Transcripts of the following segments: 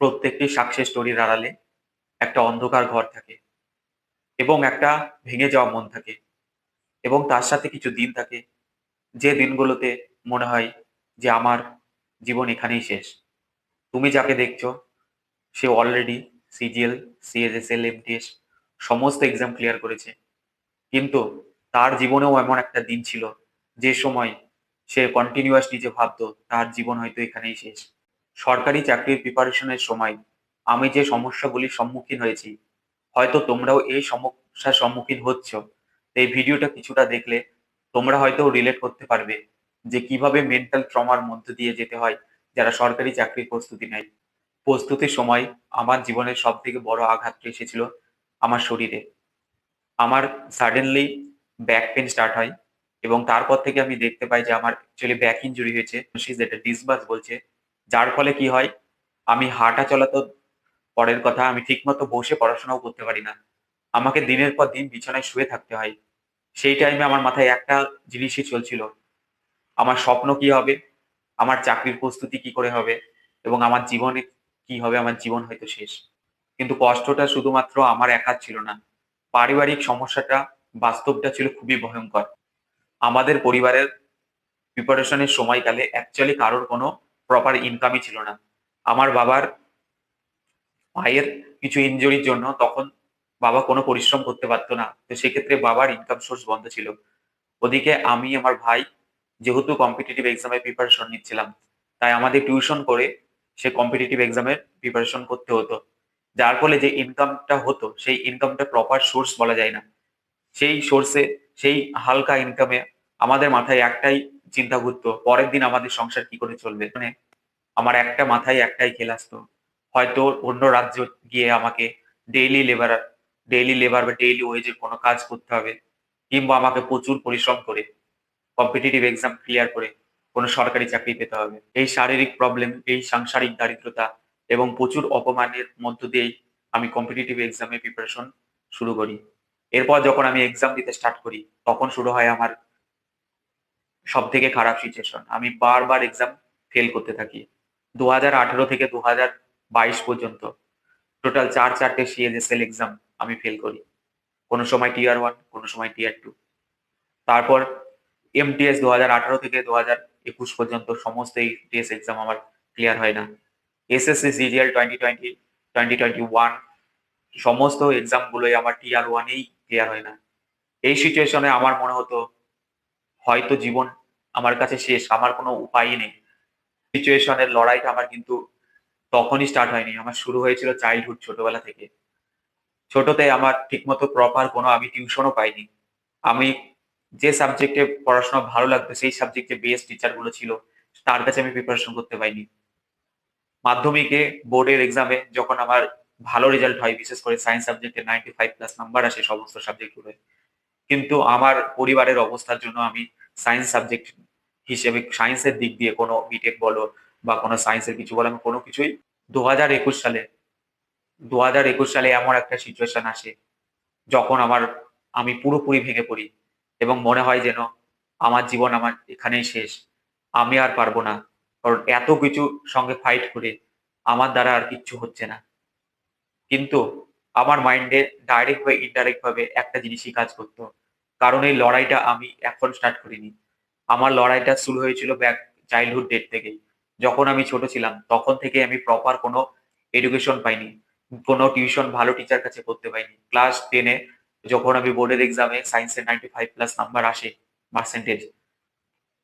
প্রত্যেকটি সাকসেস স্টোরির আড়ালে একটা অন্ধকার ঘর থাকে এবং একটা ভেঙে যাওয়া মন থাকে এবং তার সাথে কিছু দিন থাকে যে দিনগুলোতে মনে হয় যে আমার জীবন এখানেই শেষ। তুমি যাকে দেখছো সে অলরেডি সিজিএল, সিএসএসএল, এমটিএস সমস্ত এক্সাম ক্লিয়ার করেছে। কিন্তু তার জীবনেও এমন একটা দিন ছিল যে সময় সে কন্টিনিউয়াসলি যে ভাবতো তার জীবন হয়তো এখানেই শেষ। সরকারি চাকরির প্রিপারেশনের সময় আমি যে সমস্যাগুলির সম্মুখীন হয়েছি, হয়তো তোমরাও এই সমস্যার সম্মুখীন হচ্ছ। এই ভিডিওটা কিছুটা দেখলে তোমরা হয়তো রিলেট করতে পারবে যে কিভাবে মেন্টাল ট্রমার মধ্যে দিয়ে যেতে হয় যারা সরকারি চাকরির প্রস্তুতি নেয়। প্রস্তুতির সময় আমার জীবনের সবথেকে বড় আঘাতটা এসেছিল আমার শরীরে। আমার সাডেনলি ব্যাক পেইন স্টার্ট হয় এবং তারপর থেকে আমি দেখতে পাই যে আমার অ্যাকচুয়ালি ব্যাক ইনজুরি হয়েছে। যেটা ডিসবাস বলছে। যার ফলে কি হয়, আমি হাঁটা চলা তো পরের কথা, আমি ঠিকমতো বসে পড়াশোনাও করতে পারি না। আমাকে দিনের পর দিন বিছানায় শুয়ে থাকতে হয়। সেই টাইমে আমার মাথায় একটা জিনিসই চলছিল, আমার স্বপ্ন কি হবে? আমার চাকরির প্রস্তুতি কি করে হবে? এবং আমার জীবনে কি হবে? আমার জীবন হয়তো শেষ। কিন্তু কষ্টটা শুধুমাত্র আমার একার ছিল না। পারিবারিক সমস্যাটা, বাস্তবটা ছিল খুবই ভয়ংকর। আমাদের পরিবারের প্রিপারেশন এর সময়কালে অ্যাকচুয়ালি কারোর কোনো প্রপার ইনকামই ছিল না। আমার বাবার পায়ের কিছু ইনজুরির জন্য তখন বাবা কোনো পরিশ্রম করতে পারত না। তো সেক্ষেত্রে বাবার ইনকাম সোর্স বন্ধ ছিল। ওদিকে আমি, আমার ভাই যেহেতু কম্পিটিটিভ এক্সামের প্রিপারেশন নিচ্ছিলাম, তাই আমাদের টিউশন করে সে কম্পিটিটিভ এক্সামের প্রিপারেশন করতে হতো। যার ফলে যে ইনকামটা হতো, সেই ইনকামটা প্রপার সোর্স বলা যায় না। সেই সোর্সে, সেই হালকা ইনকামে আমাদের মাথায় একটাই চিন্তা ঘুরতো, পরের দিন আমাদের সংসার কি করে চলবে? মানে আমার একটা মাথায় একটাই খেল আসতো। হয়তো অন্য রাজ্যে গিয়ে আমাকে ডেইলি লেবার ডেইলি লেবার বা ডেইলি ওয়েজের কোনো কাজ করতে হবে। কিংবা আমাকে প্রচুর পরিশ্রম করে কম্পিটিটিভ এক্সাম ক্লিয়ার করে কোনো সরকারি চাকরি পেতে হবে। এই শারীরিক প্রবলেম, এই সাংসারিক দারিদ্রতা এবং প্রচুর অপমানের মধ্য দিয়েই আমি কম্পিটিটিভ এক্সামের প্রিপারেশন শুরু করি। এরপর যখন আমি এক্সাম দিতে স্টার্ট করি, তখন শুরু হয় আমার সবথেকে খারাপ সিচুয়েশন। আমি বারবার এক্সাম ফেল করতে থাকি। ২০১৮ থেকে ২০২২ পর্যন্ত টোটাল ৪টে সিএলএসএল এক্সাম আমি ফেল করি। কোনো সময় টিয়ার 1, কোনো সময় টিয়ার 2। তারপর এমটিএস ২০১৮ থেকে ২০২১ পর্যন্ত সমস্ত এইচটিএস এক্সাম আমার ক্লিয়ার হয় না। এসএসসি সিজিএল 2020, 2021 সমস্ত এক্সাম গুলোই আমার টিয়ার 1 এই ক্লিয়ার হয় না। এই সিচুয়েশনে আমার মনে হতো হয়তো জীবন আমার কাছে শেষ, আমার কোনো উপায়ই নেই। সিচুয়েশনের লড়াইটা আমার কিন্তু তখনই স্টার্ট হয়নি। আমার শুরু হয়েছিল চাইল্ডহুড, ছোটবেলা থেকে। ছোটতে আমার ঠিকমতো প্রপার কোনো আমি টিউশনও পাইনি। আমি যে সাবজেক্টে পড়াশোনা ভালো লাগতো সেই সাবজেক্টে বেস্ট টিচার গুলো ছিল, তার কাছে আমি প্রিপারেশন করতে পাইনি। মাধ্যমিকে বোর্ডের এক্সামে যখন আমার ভালো রেজাল্ট হয়, বিশেষ করে সায়েন্স সাবজেক্টে 95+ নাম্বার আসে সমস্ত সাবজেক্ট গুলোয়। কিন্তু আমার পরিবারের অবস্থার জন্য আমি সায়েন্স সাবজেক্ট হিসেবে সায়েন্সের দিক দিয়ে কোনো বিটেক বলো বা কোনো সায়েন্সের কিছু বলো, আমি কোনো কিছুই ২০২১ সালে ২০২১ সালে এমন একটা সিচুয়েশন আসে যখন আমি পুরোপুরি ভেঙে পড়ি এবং মনে হয় যেন আমার জীবন আমার এখানেই শেষ। আমি আর পারবো না। কারণ এত কিছুর সঙ্গে ফাইট করে আমার দ্বারা আর কিচ্ছু হচ্ছে না। কিন্তু আমার মাইন্ডে ডাইরেক্ট বা ইনডাইরেক্ট ভাবে একটা জিনিসই কাজ করতো। কারণ এই লড়াইটা আমি এখন স্টার্ট করিনি। আমার লড়াইটা শুরু হয়েছিল চাইল্ডহুড ডেট থেকেই। যখন আমি ছোট ছিলাম তখন থেকে আমি প্রপার কোনো এডুকেশন পাইনি। কোনো টিউশন ভালো টিচার কাছে করতে পাইনি। ক্লাস 10 এ যখন আমি বোর্ডের এক্সামে সায়েন্সে 95+ নাম্বার আসে পার্সেন্টেজ,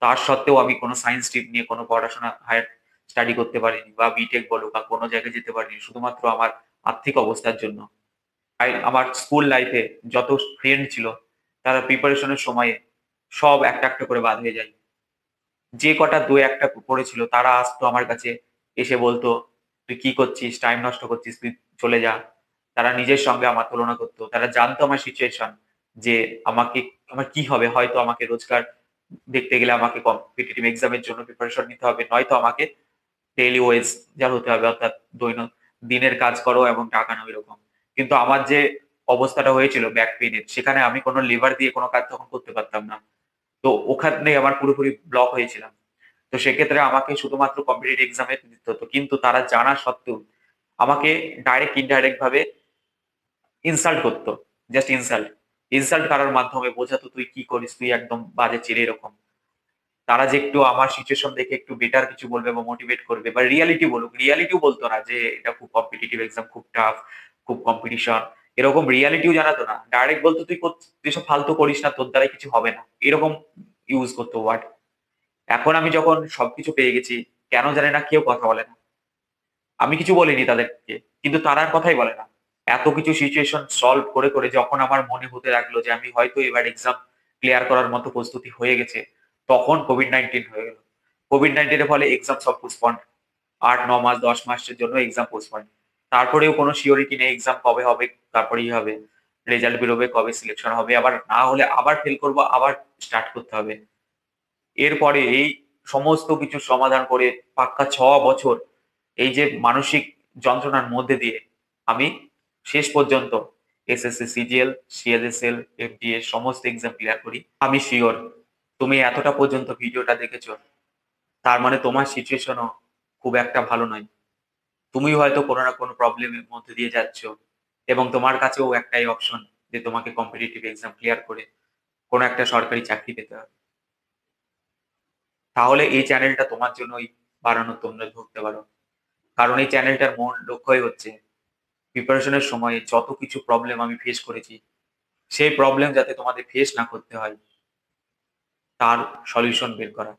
তার সত্ত্বেও আমি কোনো সায়েন্স স্ট্রিম নিয়ে কোনো পড়াশোনা হায়ার স্টাডি করতে পারিনি বা বিটেক বলো বা কোনো জায়গায় যেতে পারিনি শুধুমাত্র আমার আর্থিক অবস্থার জন্য। আমার স্কুল লাইফে যত ফ্রেন্ড ছিল তারা প্রিপারেশনের সময়ে সব একটা করে বাদ হয়ে যায়। যে কটা ২-১ টা পড়েছিল তারা আসতো আমার কাছে, এসে বলতো, "তুই কি করছিস? টাইম নষ্ট করছিস, তুই চলে যা।" তারা নিজের সঙ্গে আমার তুলনা করত। তারা জানতো আমার সিচুয়েশন যে আমাকে আমার কি হবে? হয়তো আমাকে রোজগার দেখতে গেলে আমাকে কম্পিটিটিভ এক্সাম এর জন্য প্রিপারেশন নিতে হবে। নয়তো আমাকে ডেইলি ওয়েজ যা হতে হবে, অর্থাৎ দিনের কাজ করো এবং টাকা নাও, এরকম। কিন্তু আমার যে অবস্থাটা হয়েছিল ব্যাক পেইন এর, সেখানে আমি কোন লিভার দিয়ে কোন কাজ তখন করতে পারতাম না। তো ওখানেই আমার পুরোপুরি ব্লক হয়েছিলাম। তো সেক্ষেত্রে আমাকে শুধুমাত্র কম্পিটিটিভ এক্সাম এ দিতে হতো। কিন্তু তারা জানা সত্ত্বেও আমাকে ডাইরেক্ট ইনডাইরেক্ট ভাবে ইনসাল্ট করতো, জাস্ট ইনসাল্ট। ইনসাল্ট করার মাধ্যমে বোঝাতো তুই কি করিস, তুই একদম বাজে ছেলে এরকম। তারা যে একটু আমার সিচুয়েশন দেখে একটু বেটার কিছু বলবে বা মোটিভেট করবে বা রিয়ালিটি বলুক, রিয়ালিটিও বলতো না যে এটা খুব কম্পিটিটিভ এক্সাম, খুব টাফ, খুব কম্পিটিশন, এরকম রিয়ালিটিও জানাতো না। ডাইরেক্ট বলতো তুই তুই সব ফালতু করিস না, তোর দ্বারাই কিছু হবে না, এরকম ইউজ করতো ওয়ার্ড। এখন আমি যখন সবকিছু পেয়ে গেছি, কেন জানি না কেউ কথা বলে না। আমি কিছু বলিনি তাদেরকে, কিন্তু তারা আর কথাই বলে না। এত কিছু সিচুয়েশন সলভ করে করে যখন আমার মনে হতে লাগলো যে আমি হয়তো এবার এক্সাম ক্লিয়ার করার মতো প্রস্তুতি হয়ে গেছে, তখন কোভিড-19 হয়ে গেল। কোভিড-19 এর ফলে এক্সাম সব পোস্টপন্ড। ৮, ৯ মাস, ১০ মাসের জন্য এক্সাম পোস্টপন্ড। তারপরেও কোনো সিওরিটি নেই এক্সাম কবে হবে, তারপরেই হবে। রেজাল্ট বেরোবে, কবে সিলেকশন হবে, আবার না হলে আবার ফেল করব, আবার স্টার্ট করতে হবে। এরপরে এই সমস্ত কিছুর সমাধান করে পাক্কা ৬ বছর এই যে মানসিক যন্ত্রণার মধ্যে দিয়ে আমি শেষ পর্যন্ত এসএসসি, সিজিএল, সিএলএসএল, এফডিএ সমস্ত এক্সাম ক্লিয়ার করি। আমি সিওর তুমি এতটা পর্যন্ত ভিডিওটা দেখেছো, তার মানে তোমার সিচুয়েশনও খুব একটা ভালো নয়। তুমিও হয়তো কোনো না কোনো প্রবলেমের মধ্যে দিয়ে যাচ্ছ এবং তোমার কাছেও একটাই অপশন যে তোমাকে কম্পিটিটিভ এক্সাম ক্লিয়ার করে কোনো একটা সরকারি চাকরি পেতে হবে। তাহলে এই চ্যানেলটা তোমার জন্যই বানানো, তোমরা ধরতে পারো। কারণ এই চ্যানেলটার মূল লক্ষ্যই হচ্ছে প্রিপারেশনের সময় যত কিছু প্রবলেম আমি ফেস করেছি, সেই প্রবলেম যাতে তোমাদের ফেস না করতে হয়, তার সলিউশন বের করা।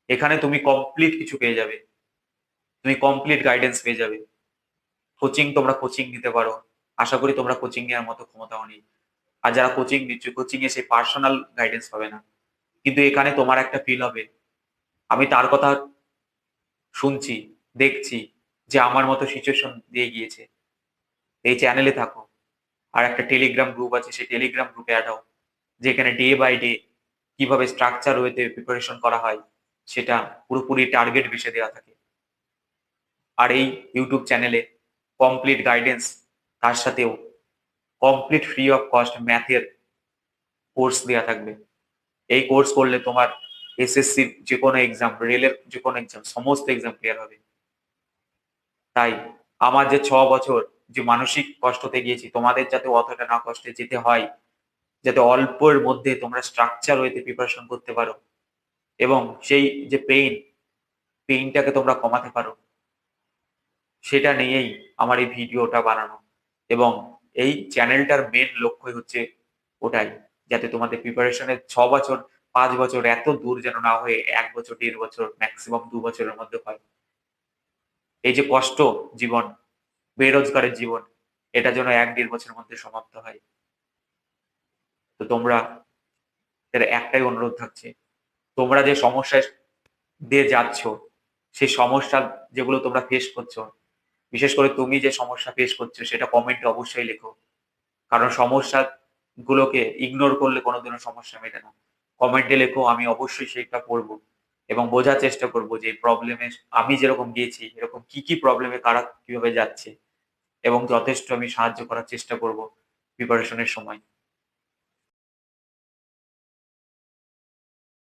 এখানে তুমি কমপ্লিট কিছু পেয়ে যাবে, তুমি কমপ্লিট গাইডেন্স পেয়ে যাবে। কোচিং, তোমরা কোচিং নিতে পারো। আশা করি তোমরা কোচিং নেওয়ার মতো ক্ষমতাও নেই। আর যারা কোচিং নিচ্ছ, কোচিং এ সেই পার্সোনাল গাইডেন্স পাবে না। কিন্তু এখানে তোমার একটা ফিল হবে, আমি তার কথা শুনছি, দেখছি, যে আমার মতো সিচুয়েশন দিয়ে গিয়েছে। এই চ্যানেলে থাকো। আর একটা টেলিগ্রাম গ্রুপ আছে, সেই টেলিগ্রাম গ্রুপে অ্যাড হও, যেখানে ডে বাই ডে কিভাবে স্ট্রাকচার ওয়েতে প্রিপারেশন করা হয় সেটা পুরোপুরি টার্গেট বেসে দেওয়া থাকে। আর এই ইউটিউব চ্যানেলে কমপ্লিট গাইডেন্স, তার সাথেও কমপ্লিট ফ্রি অফ কস্ট ম্যাথের কোর্স দেওয়া থাকবে। এই কোর্স করলে তোমার এসএসসির যে কোনো এক্সাম, রেলের যে কোনো এক্সাম, সমস্ত এক্সাম ক্লিয়ার হবে। তাই আমার যে ৬ বছর যে মানসিক কষ্টতে গিয়েছি, তোমাদের যাতে অতটা না কষ্টে যেতে হয়, যাতে অল্পের মধ্যে তোমরা স্ট্রাকচার ওয়েতে প্রিপারেশন করতে পারো এবং সেই যে পেইনটাকে তোমরা কমাতে পারো, সেটা নিয়েই আমার এই ভিডিওটা বানানো। এবং এই চ্যানেলটার মেন লক্ষ্যই হচ্ছে ওটাই, যাতে তোমাদের প্রিপারেশনের ৬ বছর, ৫ বছর এত দূর যেন না হয়ে ১ বছর, ১.৫ বছর, ম্যাক্সিমাম ২ বছরের মধ্যে হয়। এই যে কষ্ট জীবন, বেরোজগারের জীবন, এটা যেন ১-১.৫ বছরের মধ্যে সমাপ্ত হয়। তো তোমরা, এর একটাই অনুরোধ থাকছে, তোমরা যে সমস্যায় দিয়ে যাচ্ছ, সেই সমস্যা যেগুলো তোমরা ফেস করছো, বিশেষ করে তুমি যে সমস্যা ফেস করছো সেটা কমেন্টে অবশ্যই লেখো। কারণ সমস্যা গুলোকে ইগনোর করলে কোনোদিনও সমস্যা মেটে না। কমেন্টে লেখো, আমি অবশ্যই সেটা পড়বো এবং বোঝার চেষ্টা করব যে প্রবলেমে আমি যেরকম গিয়েছি, এরকম কি কি প্রবলেমে কারা কিভাবে যাচ্ছে এবং যথেষ্ট আমি সাহায্য করার চেষ্টা করব প্রিপারেশনের সময়।